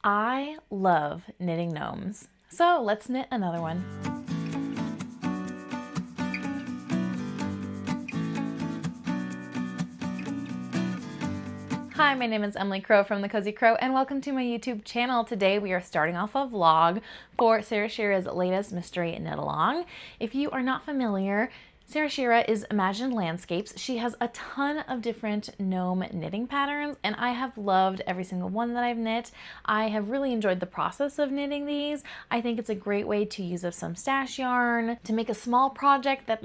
I love knitting gnomes, so let's knit another one. Hi, my name is Emily Crow from The Cozy Crow, and welcome to my YouTube channel. Today we are starting off a vlog for Sarah Shira's latest mystery knit along. If you are not familiar, Sarah Shira is Imagined Landscapes. She has a ton of different gnome knitting patterns, and I have loved every single one that I've knit. I have really enjoyed the process of knitting these. I think it's a great way to use up some stash yarn, to make a small project that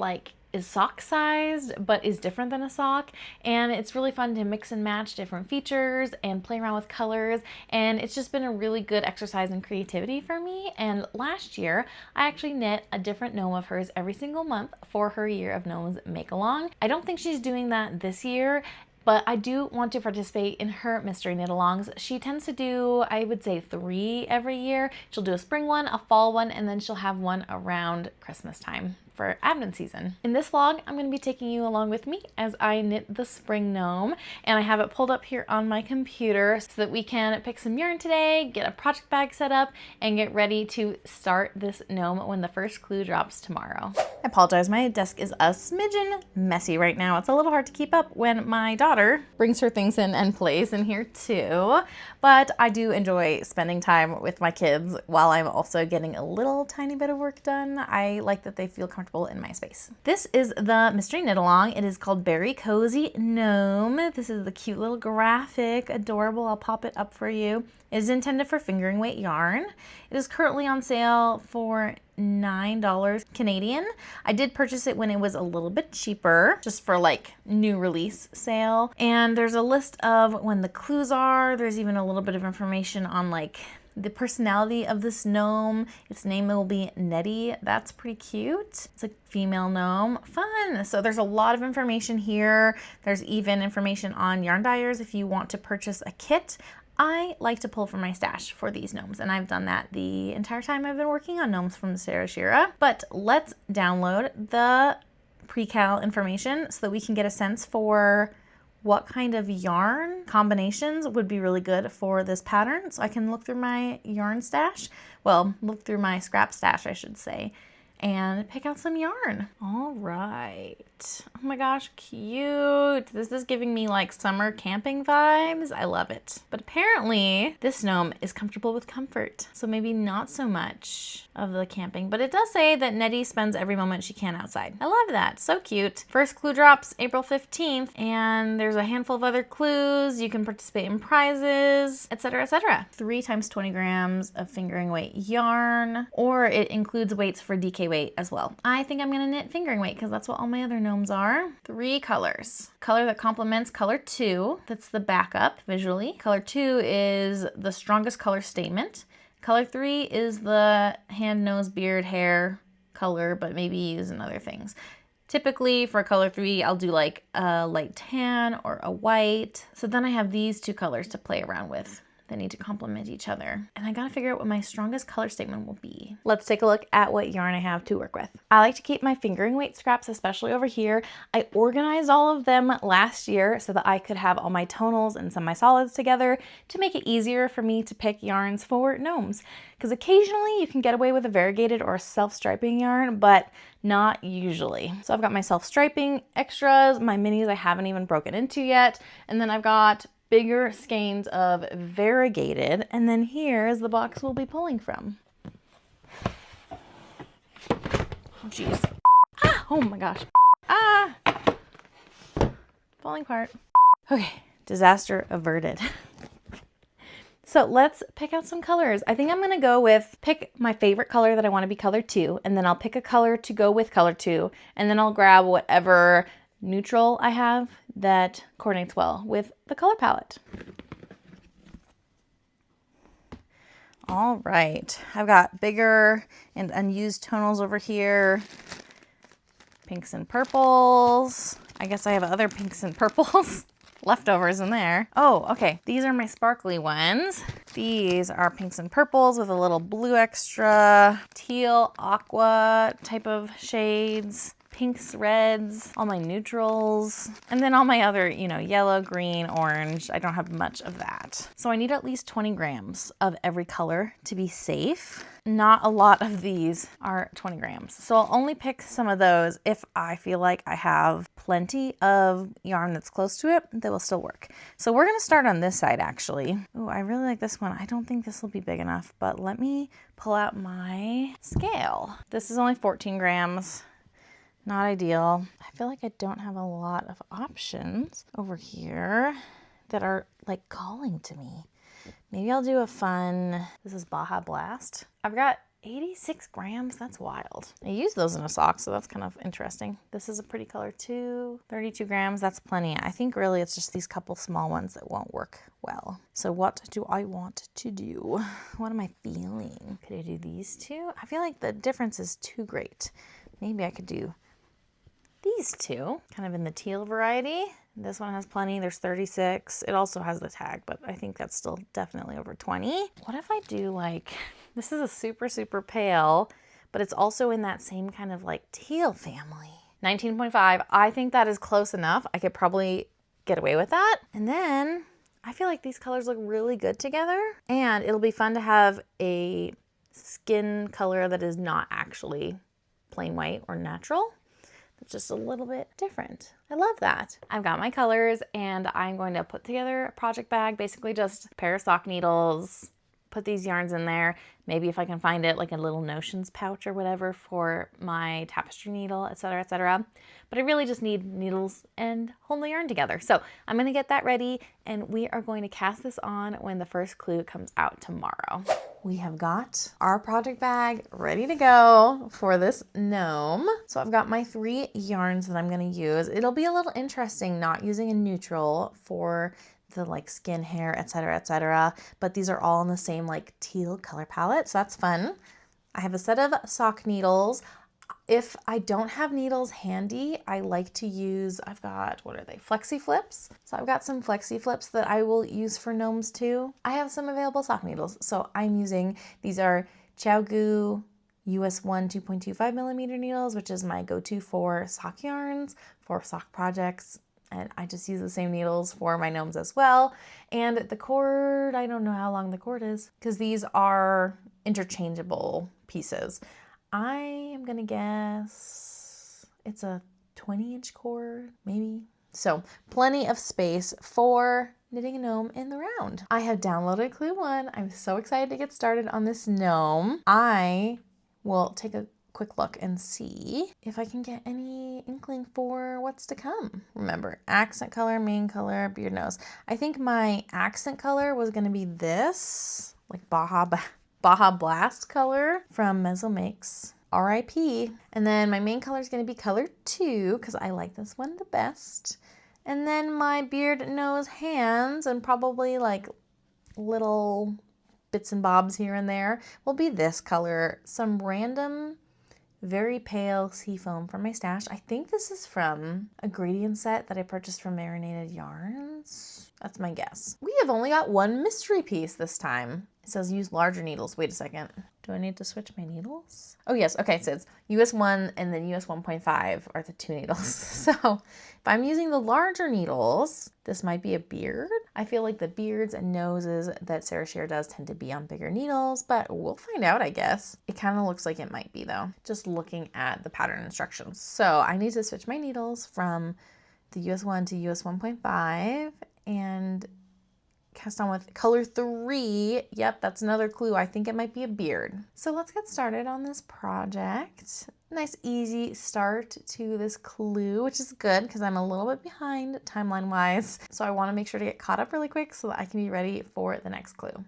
is sock sized but is different than a sock, and it's really fun to mix and match different features and play around with colors, and it's just been a really good exercise in creativity for me. And last year I actually knit a different gnome of hers every single month for her Year of Gnomes Make-Along. I don't think she's doing that this year, but I do want to participate in her mystery knit-alongs. She tends to do, I would say, 3 every year. She'll do a spring one, a fall one, and then she'll have one around Christmas time for Advent season. In this vlog, I'm going to be taking you along with me as I knit the spring gnome, and I have it pulled up here on my computer so that we can pick some yarn today, get a project bag set up, and get ready to start this gnome when the first clue drops tomorrow. I apologize, my desk is a smidgen messy right now. It's a little hard to keep up when my daughter brings her things in and plays in here too, but I do enjoy spending time with my kids while I'm also getting a little tiny bit of work done. I like that they feel comfortable in my space. This is the mystery knit along. It is called Beary Cozy Gnome. This is the cute little graphic, adorable. I'll pop it up for you. It is intended for fingering weight yarn. It is currently on sale for $9 Canadian. I did purchase it when it was a little bit cheaper, just for like new release sale. And there's a list of when the clues are. There's even a little bit of information on like the personality of this gnome. Its name will be Nettie. That's pretty cute. It's a female gnome. Fun. So there's a lot of information here. There's even information on yarn dyers if you want to purchase a kit. I like to pull from my stash for these gnomes, and I've done that the entire time I've been working on gnomes from Sarah Shira. But let's download the pre-cal information so that we can get a sense for what kind of yarn combinations would be really good for this pattern. So I can look through my yarn stash, well, look through my scrap stash, I should say, and pick out some yarn. All right. Oh my gosh, cute. This is giving me like summer camping vibes. I love it. But apparently this gnome is comfortable with comfort, so maybe not so much of the camping, but it does say that Nettie spends every moment she can outside. I love that. So cute. First clue drops April 15th, and there's a handful of other clues. You can participate in prizes, etc., etc. 3 times 20 grams of fingering weight yarn, or it includes weights for DK weight as well. I think I'm gonna knit fingering weight because that's what all my other gnomes are. 3 colors. Color that complements color 2, that's the backup visually. Color 2 is the strongest color statement. Color 3 is the hand, nose, beard, hair color, but maybe used in other things. Typically for color 3, I'll do like a light tan or a white. So then I have these 2 colors to play around with. They need to complement each other. And I gotta figure out what my strongest color statement will be. Let's take a look at what yarn I have to work with. I like to keep my fingering weight scraps, especially over here. I organized all of them last year so that I could have all my tonals and semi-solids together to make it easier for me to pick yarns for gnomes. Because occasionally you can get away with a variegated or self-striping yarn, but not usually. So I've got my self-striping extras, my minis I haven't even broken into yet, and then I've got bigger skeins of variegated, and then here is the box we'll be pulling from. Oh geez. Ah, oh my gosh. Ah! Falling apart. Okay, disaster averted. So let's pick out some colors. I think I'm gonna go with, pick my favorite color that I wanna be color 2, and then I'll pick a color to go with color 2, and then I'll grab whatever neutral I have that coordinates well with the color palette. All right, I've got bigger and unused tonals over here. Pinks and purples. I guess I have other pinks and purples leftovers in there. Oh, okay, these are my sparkly ones. These are pinks and purples with a little blue extra, teal, aqua type of shades. pinks, reds, all my neutrals, and then all my other, you know, yellow, green, orange. I don't have much of that. So I need at least 20 grams of every color to be safe. Not a lot of these are 20 grams. So I'll only pick some of those if I feel like I have plenty of yarn that's close to it that will still work. So we're gonna start on this side actually. Oh, I really like this one. I don't think this will be big enough, but let me pull out my scale. This is only 14 grams. Not ideal. I feel like I don't have a lot of options over here that are like calling to me. Maybe I'll do a fun, this is Baja Blast. I've got 86 grams, that's wild. I use those in a sock, so that's kind of interesting. This is a pretty color too. 32 grams, that's plenty. I think really it's just these couple small ones that won't work well. So what do I want to do? What am I feeling? Could I do these two? I feel like the difference is too great. Maybe I could do these two, kind of in the teal variety. This one has plenty, there's 36. It also has the tag, but I think that's still definitely over 20. What if I do like, this is a super, super pale, but it's also in that same kind of like teal family. 19.5, I think that is close enough. I could probably get away with that. And then I feel like these colors look really good together, and it'll be fun to have a skin color that is not actually plain white or natural. It's just a little bit different. I love that. I've got my colors and I'm going to put together a project bag, basically just a pair of sock needles, put these yarns in there. Maybe if I can find it, like a little notions pouch or whatever for my tapestry needle, etc., etc. But I really just need needles and hold the yarn together. So I'm gonna get that ready and we are going to cast this on when the first clue comes out tomorrow. We have got our project bag ready to go for this gnome. So I've got my 3 yarns that I'm gonna use. It'll be a little interesting not using a neutral for the like skin, hair, etc., etc. But these are all in the same like teal color palette, so that's fun. I have a set of sock needles. If I don't have needles handy, I like to use, I've got, what are they, Flexi Flips. So I've got some Flexi Flips that I will use for gnomes too. I have some available sock needles, so I'm using, these are ChiaoGoo US 1 2.25 millimeter needles, which is my go-to for sock yarns, for sock projects. And I just use the same needles for my gnomes as well. And the cord, I don't know how long the cord is because these are interchangeable pieces. I am gonna guess it's a 20-inch cord, maybe. So plenty of space for knitting a gnome in the round. I have downloaded Clue 1. I'm so excited to get started on this gnome. I will take a quick look and see if I can get any inkling for what's to come. Remember, accent color, main color, beard nose. I think my accent color was gonna be this, like Baja Blast color from Mezzo Makes, RIP. And then my main color is gonna be color 2, because I like this one the best. And then my beard, nose, hands, and probably like little bits and bobs here and there will be this color. Some random very pale sea foam from my stash. I think this is from a gradient set that I purchased from Marinated Yarns. That's my guess. We have only got 1 mystery piece this time. It says use larger needles. Wait a second. Do I need to switch my needles? Oh yes, okay, so it's US 1 and then US 1.5 are the 2 needles. So if I'm using the larger needles, this might be a beard. I feel like the beards and noses that Sarah Shear does tend to be on bigger needles, but we'll find out, I guess. It kind of looks like it might be though, just looking at the pattern instructions. So I need to switch my needles from the US 1 to US 1.5 and cast on with color 3. Yep, that's another clue. I think it might be a beard. So let's get started on this project. Nice easy start to this clue, which is good because I'm a little bit behind timeline wise. So I want to make sure to get caught up really quick so that I can be ready for the next clue.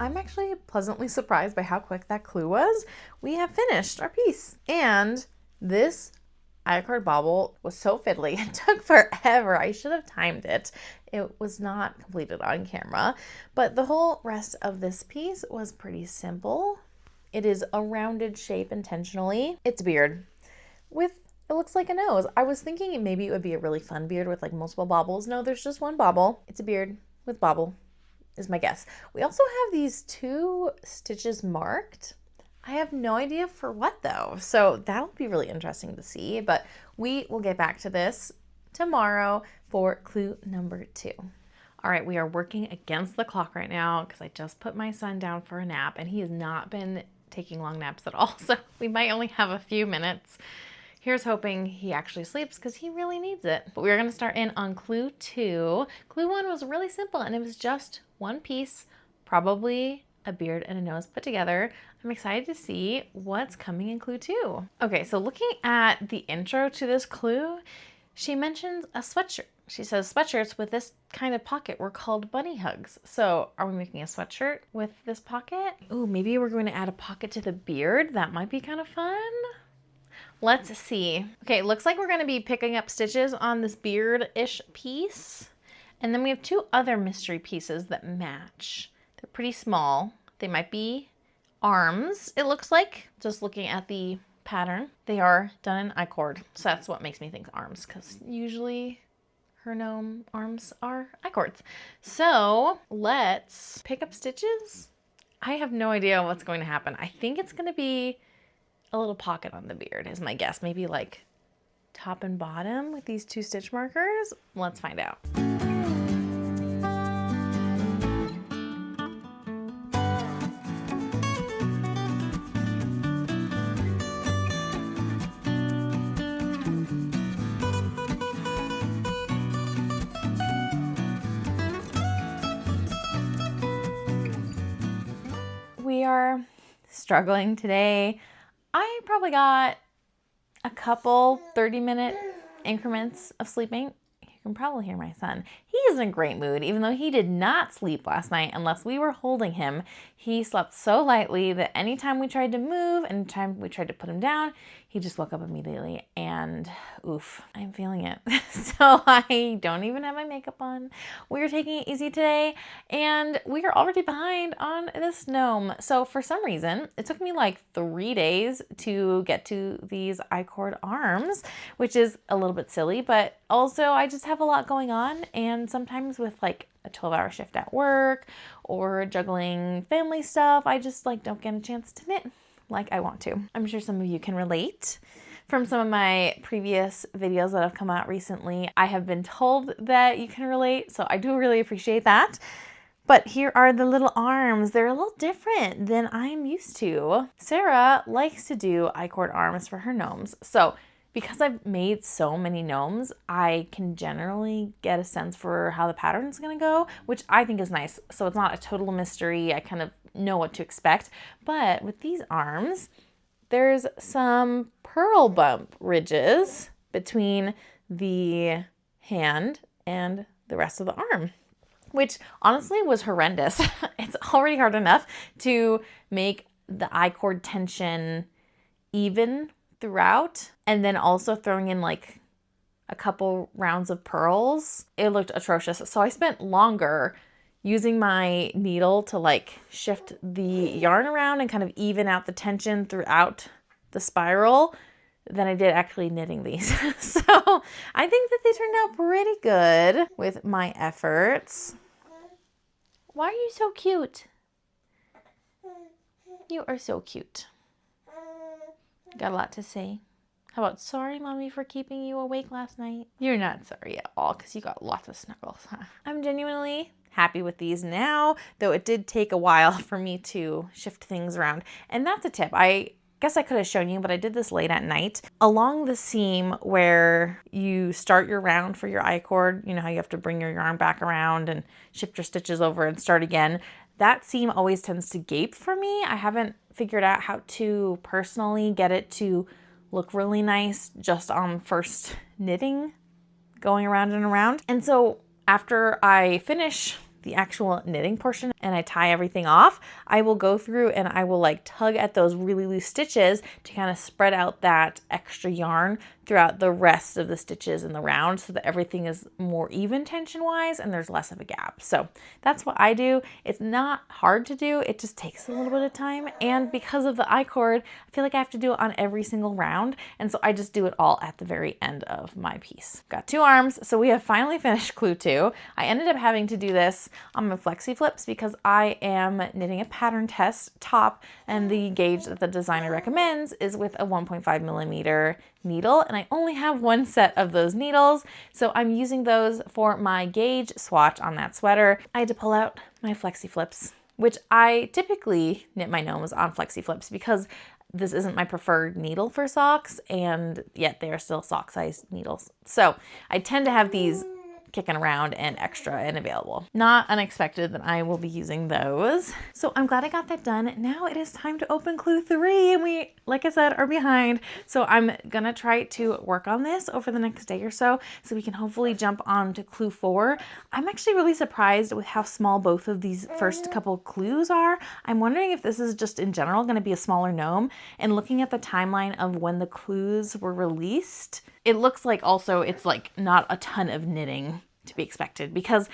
I'm actually pleasantly surprised by how quick that clue was. We have finished our piece. And this I-cord bobble was so fiddly. It took forever. I should have timed it. It was not completed on camera, but the whole rest of this piece was pretty simple. It is a rounded shape intentionally. It's a beard with, it looks like a nose. I was thinking maybe it would be a really fun beard with like multiple bobbles. No, there's just one bobble. It's a beard with bobble is my guess. We also have these 2 stitches marked. I have no idea for what though. So that'll be really interesting to see, but we will get back to this tomorrow for clue number 2. All right, we are working against the clock right now because I just put my son down for a nap and he has not been taking long naps at all. So we might only have a few minutes. Here's hoping he actually sleeps because he really needs it. But we're gonna start in on clue 2. Clue 1 was really simple and it was just one piece, probably a beard and a nose put together. I'm excited to see what's coming in clue 2. Okay, so looking at the intro to this clue, she mentions a sweatshirt. She says sweatshirts with this kind of pocket were called bunny hugs. So are we making a sweatshirt with this pocket? Ooh, maybe we're going to add a pocket to the beard. That might be kind of fun. Let's see. Okay, looks like we're going to be picking up stitches on this beard-ish piece. And then we have 2 other mystery pieces that match. They're pretty small. They might be arms, it looks like, just looking at the pattern. They are done in I-cord, so that's what makes me think arms, because usually her gnome arms are I-cords. So let's pick up stitches. I have no idea what's going to happen. I think it's going to be a little pocket on the beard is my guess. Maybe like top and bottom with these 2 stitch markers. Let's find out. We are struggling today. I probably got a couple 30-minute increments of sleeping. You can probably hear my son. He is in a great mood, even though he did not sleep last night unless we were holding him. He slept so lightly that anytime we tried to move, anytime we tried to put him down, he just woke up immediately and oof, I'm feeling it. So I don't even have my makeup on. We're taking it easy today and we are already behind on this gnome. So for some reason, it took me like 3 days to get to these I-cord arms, which is a little bit silly, but also I just have a lot going on, and sometimes with like a 12-hour shift at work or juggling family stuff, I just like don't get a chance to knit like I want to. I'm sure some of you can relate. From some of my previous videos that have come out recently, I have been told that you can relate, so I do really appreciate that. But here are the little arms. They're a little different than I'm used to. Sarah likes to do I-cord arms for her gnomes. So because I've made so many gnomes, I can generally get a sense for how the pattern's gonna go, which I think is nice. So it's not a total mystery. I kind of know what to expect. But with these arms, there's some purl bump ridges between the hand and the rest of the arm, which honestly was horrendous. It's already hard enough to make the I-cord tension even throughout, and then also throwing in like a couple rounds of pearls. It looked atrocious. So I spent longer using my needle to like shift the yarn around and kind of even out the tension throughout the spiral than I did actually knitting these. So I think that they turned out pretty good with my efforts. Why are you so cute? You are so cute. Got a lot to say. How about sorry, Mommy, for keeping you awake last night? You're not sorry at all because you got lots of snuggles, huh? I'm genuinely happy with these now, though it did take a while for me to shift things around. And that's a tip. I guess I could have shown you, but I did this late at night. Along the seam where you start your round for your I-cord, you know how you have to bring your yarn back around and shift your stitches over and start again. That seam always tends to gape for me. I haven't figured out how to personally get it to look really nice just on first knitting, going around and around. And so after I finish the actual knitting portion and I tie everything off, I will go through and I will like tug at those really loose stitches to kind of spread out that extra yarn throughout the rest of the stitches in the round so that everything is more even tension wise and there's less of a gap. So that's what I do. It's not hard to do. It just takes a little bit of time. And because of the I-cord, I feel like I have to do it on every single round. And so I just do it all at the very end of my piece. Got 2 arms. So we have finally finished clue 2. I ended up having to do this on my flexi flips because I am knitting a pattern test top and the gauge that the designer recommends is with a 1.5 millimeter needle, and I only have 1 set of those needles, so I'm using those for my gauge swatch on that sweater. I had to pull out my flexi flips, which I typically knit my gnomes on flexi flips because this isn't my preferred needle for socks, and yet they are still sock size needles. So I tend to have these kicking around and extra and available. Not unexpected that I will be using those. So I'm glad I got that done. Now it is time to open clue 3 and we, like I said, are behind. So I'm gonna try to work on this over the next day or so we can hopefully jump on to clue 4. I'm actually really surprised with how small both of these first couple clues are. I'm wondering if this is just in general gonna be a smaller gnome, and looking at the timeline of when the clues were released, it looks like also it's like not a ton of knitting to be expected because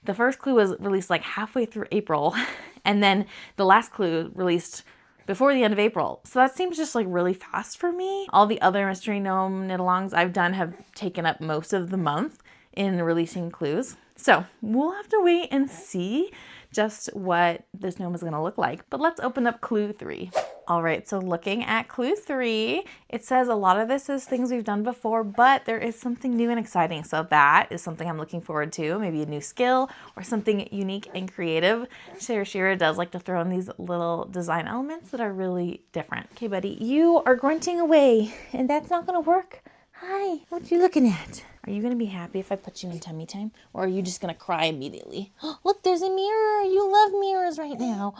the first clue was released like halfway through April and then the last clue released before the end of April. So that seems just like really fast for me. All the other mystery gnome knit-alongs I've done have taken up most of the month in releasing clues. So we'll have to wait and see just what this gnome is gonna look like. But let's open up clue 3. All right, so looking at clue 3, it says a lot of this is things we've done before, but there is something new and exciting. So that is something I'm looking forward to, maybe a new skill or something unique and creative. Sarah Shira does like to throw in these little design elements that are really different. Okay, buddy, you are grunting away and that's not gonna work. Hi, what you looking at? Are you gonna be happy if I put you in tummy time? Or are you just gonna cry immediately? Look, there's a mirror. You love mirrors right now.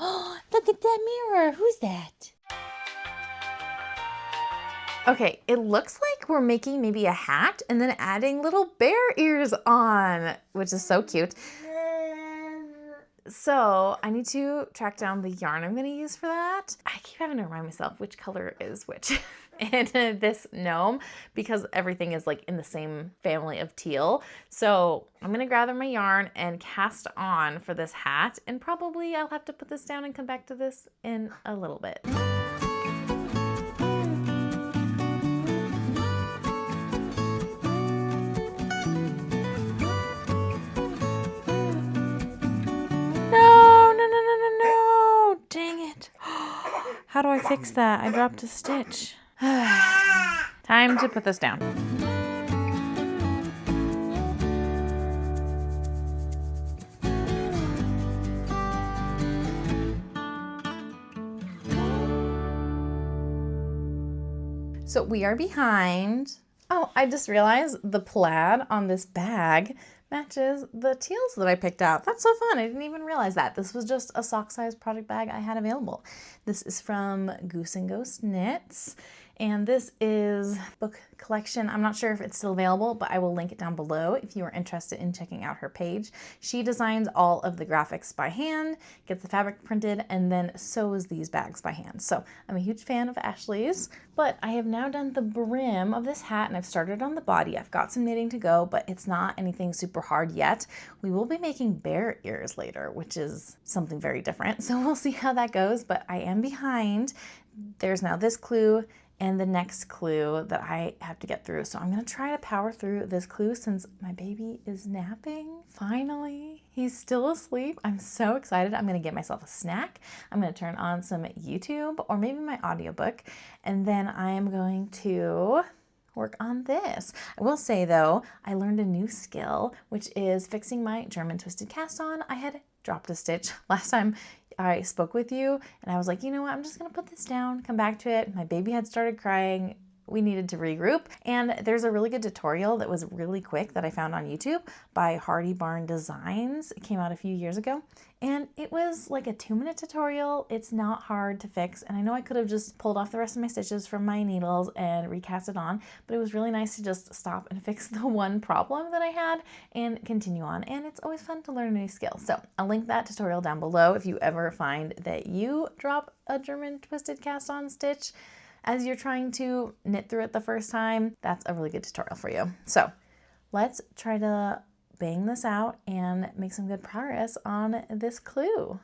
Look at that mirror. Who's that? Okay, it looks like we're making maybe a hat and then adding little bear ears on, which is so cute. So I need to track down the yarn I'm gonna use for that. I keep having to remind myself which color is which in this gnome because everything is like in the same family of teal. So I'm gonna gather my yarn and cast on for this hat, and probably I'll have to put this down and come back to this in a little bit. How do I fix that? I dropped a stitch. Time to put this down. So we are behind. Oh, I just realized the plaid on this bag matches the teals that I picked out. That's so fun. I didn't even realize that. This was just a sock size project bag I had available. This is from Goose and Ghost Knits. And this is book collection. I'm not sure if it's still available, but I will link it down below if you are interested in checking out her page. She designs all of the graphics by hand, gets the fabric printed, and then sews these bags by hand. So I'm a huge fan of Ashley's, but I have now done the brim of this hat and I've started on the body. I've got some knitting to go, but it's not anything super hard yet. We will be making bear ears later, which is something very different. So we'll see how that goes, but I am behind. There's now this clue and the next clue that I have to get through. So I'm gonna try to power through this clue since my baby is napping. Finally, he's still asleep. I'm so excited. I'm gonna get myself a snack. I'm gonna turn on some YouTube or maybe my audiobook, and then I am going to work on this. I will say though, I learned a new skill, which is fixing my German twisted cast on. I had dropped a stitch last time I spoke with you and I was like, you know what, I'm just gonna put this down, come back to it. My baby had started crying we needed to regroup. And there's a really good tutorial that was really quick that I found on YouTube by Hardy Barn Designs. It came out a few years ago and it was like a 2-minute tutorial. It's not hard to fix. And I know I could have just pulled off the rest of my stitches from my needles and recast it on, but it was really nice to just stop and fix the one problem that I had and continue on. And it's always fun to learn a new skill. So I'll link that tutorial down below if you ever find that you drop a German twisted cast on stitch as you're trying to knit through it the first time. That's a really good tutorial for you. So let's try to bang this out and make some good progress on this clue.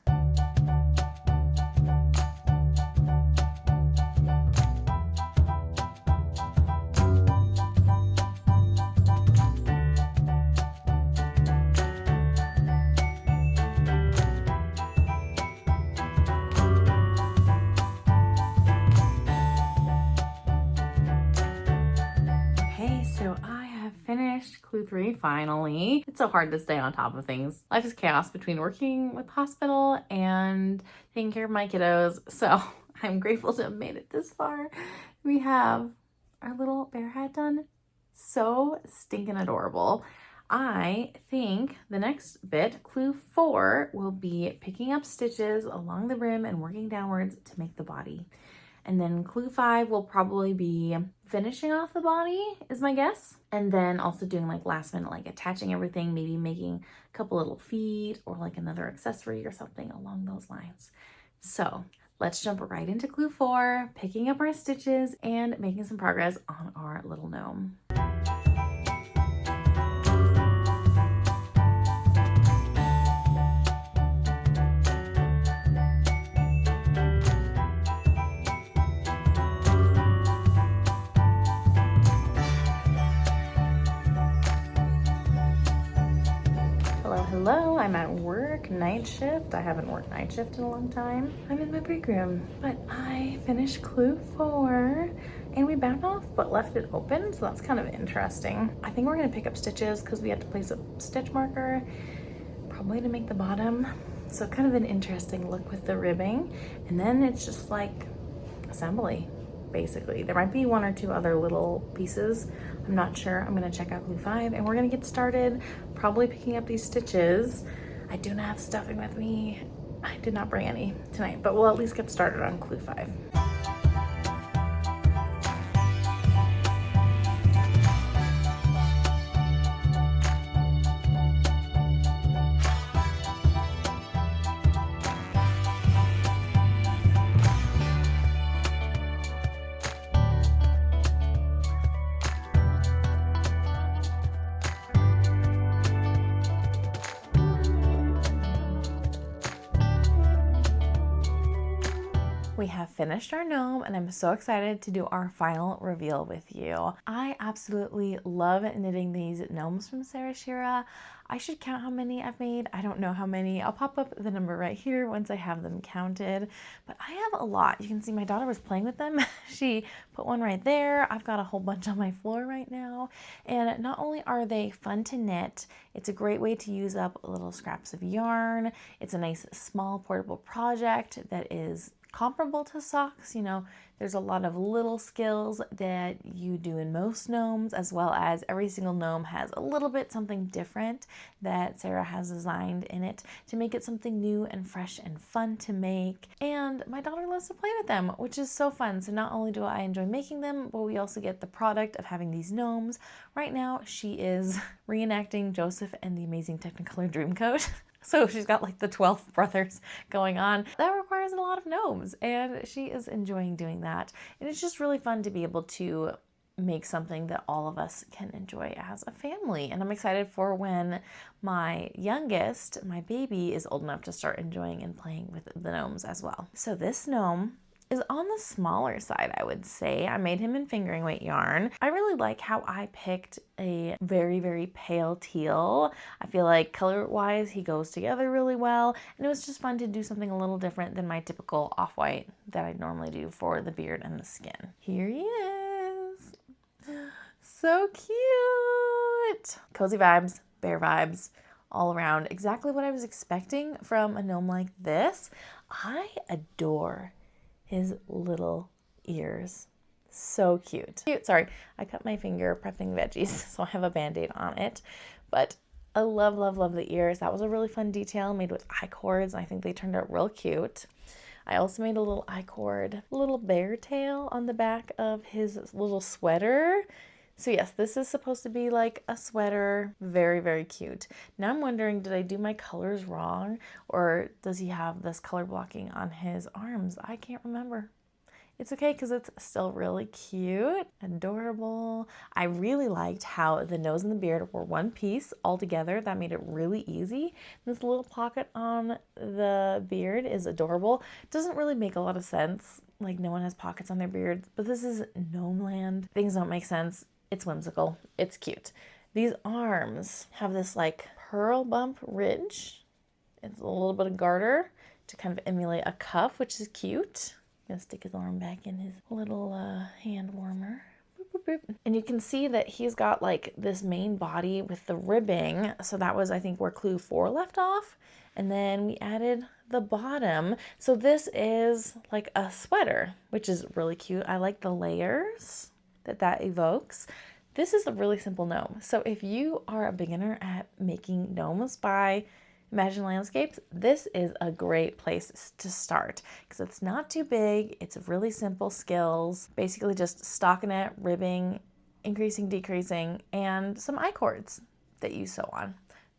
Finished clue 3 finally. It's so hard to stay on top of things. Life is chaos between working with hospital and taking care of my kiddos. So I'm grateful to have made it this far. We have our little bear hat done. So stinking adorable. I think the next bit, clue 4, will be picking up stitches along the rim and working downwards to make the body. And then clue 5 will probably be finishing off the body, is my guess. And then also doing like last minute, like attaching everything, maybe making a couple little feet or like another accessory or something along those lines. So let's jump right into clue 4, picking up our stitches and making some progress on our little gnome. Hello, I'm at work, night shift. I haven't worked night shift in a long time. I'm in my break room, but I finished clue 4 and we bound off but left it open, so that's kind of interesting. I think we're gonna pick up stitches because we have to place a stitch marker, probably to make the bottom. So kind of an interesting look with the ribbing. And then it's just like assembly, basically. There might be 1 or 2 other little pieces. I'm not sure. I'm gonna check out clue 5 and we're gonna get started probably picking up these stitches. I do not have stuffing with me. I did not bring any tonight, but we'll at least get started on clue 5. We have finished our gnome and I'm so excited to do our final reveal with you. I absolutely love knitting these gnomes from Sarah Shira. I should count how many I've made. I don't know how many. I'll pop up the number right here once I have them counted, but I have a lot. You can see my daughter was playing with them. She put one right there. I've got a whole bunch on my floor right now. And not only are they fun to knit, it's a great way to use up little scraps of yarn. It's a nice small portable project that is comparable to socks. You know, there's a lot of little skills that you do in most gnomes, as well as every single gnome has a little bit something different that Sarah has designed in it to make it something new and fresh and fun to make. And my daughter loves to play with them, which is so fun. So not only do I enjoy making them, but we also get the product of having these gnomes. Right now, she is reenacting Joseph and the Amazing Technicolor Dreamcoat. So she's got like the 12 brothers going on. That requires a lot of gnomes and she is enjoying doing that. And it's just really fun to be able to make something that all of us can enjoy as a family. And I'm excited for when my youngest, my baby, is old enough to start enjoying and playing with the gnomes as well. So this gnome is on the smaller side, I would say. I made him in fingering weight yarn. I really like how I picked a very, very pale teal. I feel like color-wise, he goes together really well. And it was just fun to do something a little different than my typical off-white that I normally do for the beard and the skin. Here he is. So cute. Cozy vibes, bear vibes, all around. Exactly what I was expecting from a gnome like this. I adore his little ears. So cute. Cute. Sorry, I cut my finger prepping veggies, so I have a Band-Aid on it. But I love, love, love the ears. That was a really fun detail made with eye cords. I think they turned out real cute. I also made a little eye cord, little bear tail on the back of his little sweater. So yes, this is supposed to be like a sweater. Very, very cute. Now I'm wondering, did I do my colors wrong? Or does he have this color blocking on his arms? I can't remember. It's okay because it's still really cute, adorable. I really liked how the nose and the beard were one piece all together. That made it really easy. This little pocket on the beard is adorable. Doesn't really make a lot of sense. Like, no one has pockets on their beard, but this is gnome land. Things don't make sense. It's whimsical. It's cute. These arms have this like pearl bump ridge. It's a little bit of garter to kind of emulate a cuff, which is cute. Gonna stick his arm back in his little hand warmer. Boop, boop, boop. And you can see that he's got like this main body with the ribbing. So that was, I think, where clue 4 left off. And then we added the bottom. So this is like a sweater, which is really cute. I like the layers that evokes. This is a really simple gnome. So if you are a beginner at making gnomes by Imagine Landscapes, this is a great place to start because it's not too big. It's really simple skills, basically just stockinette, ribbing, increasing, decreasing, and some eye cords that you sew on.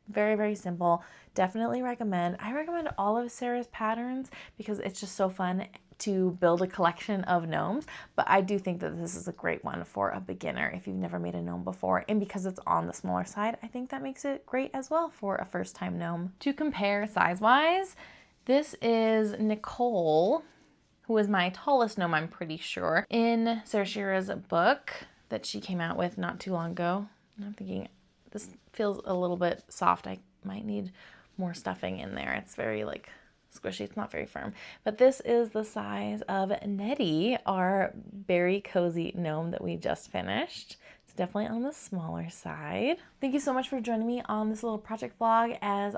Very, very simple. Definitely recommend. I recommend all of Sarah's patterns because it's just so fun to build a collection of gnomes, but I do think that this is a great one for a beginner if you've never made a gnome before, and because it's on the smaller side, I think that makes it great as well for a first-time gnome. To compare size-wise, this is Nicole, who is my tallest gnome, I'm pretty sure, in Sarah Shira's book that she came out with not too long ago. And I'm thinking, this feels a little bit soft. I might need more stuffing in there. It's very like squishy. It's not very firm. But this is the size of Nettie, our Beary Cozy Gnome that we just finished. It's definitely on the smaller side. Thank you so much for joining me on this little project vlog as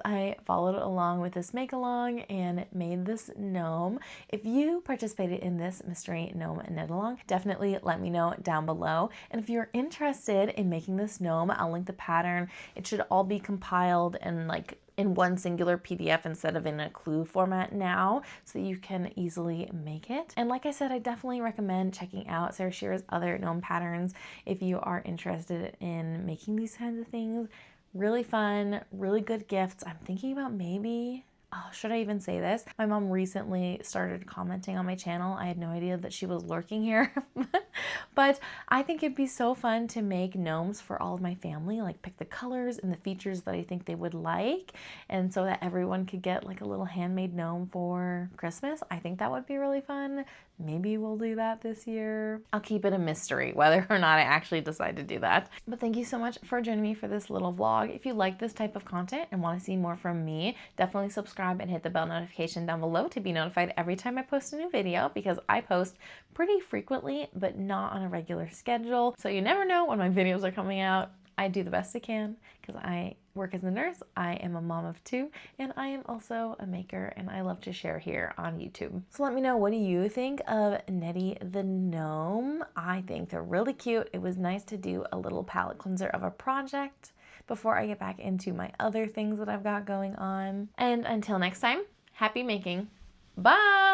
I followed along with this make-along and made this gnome. If you participated in this mystery gnome knit-along, definitely let me know down below. And if you're interested in making this gnome, I'll link the pattern. It should all be compiled and like in one singular PDF instead of in a clue format now, so that you can easily make it. And like I said, I definitely recommend checking out Sarah Shira's other gnome patterns if you are interested in making these kinds of things. Really fun, really good gifts. I'm thinking about maybe, oh, should I even say this? My mom recently started commenting on my channel. I had no idea that she was lurking here. But I think it'd be so fun to make gnomes for all of my family, like pick the colors and the features that I think they would like, and so that everyone could get like a little handmade gnome for Christmas. I think that would be really fun. Maybe we'll do that this year. I'll keep it a mystery whether or not I actually decide to do that. But thank you so much for joining me for this little vlog. If you like this type of content and want to see more from me, definitely subscribe and hit the bell notification down below to be notified every time I post a new video, because I post pretty frequently, but not on a regular schedule. So you never know when my videos are coming out. I do the best I can because I work as a nurse, I am a mom of 2, and I am also a maker, and I love to share here on YouTube. So let me know, what do you think of Nettie the gnome? I think they're really cute. It was nice to do a little palette cleanser of a project before I get back into my other things that I've got going on. And until next time, happy making. Bye!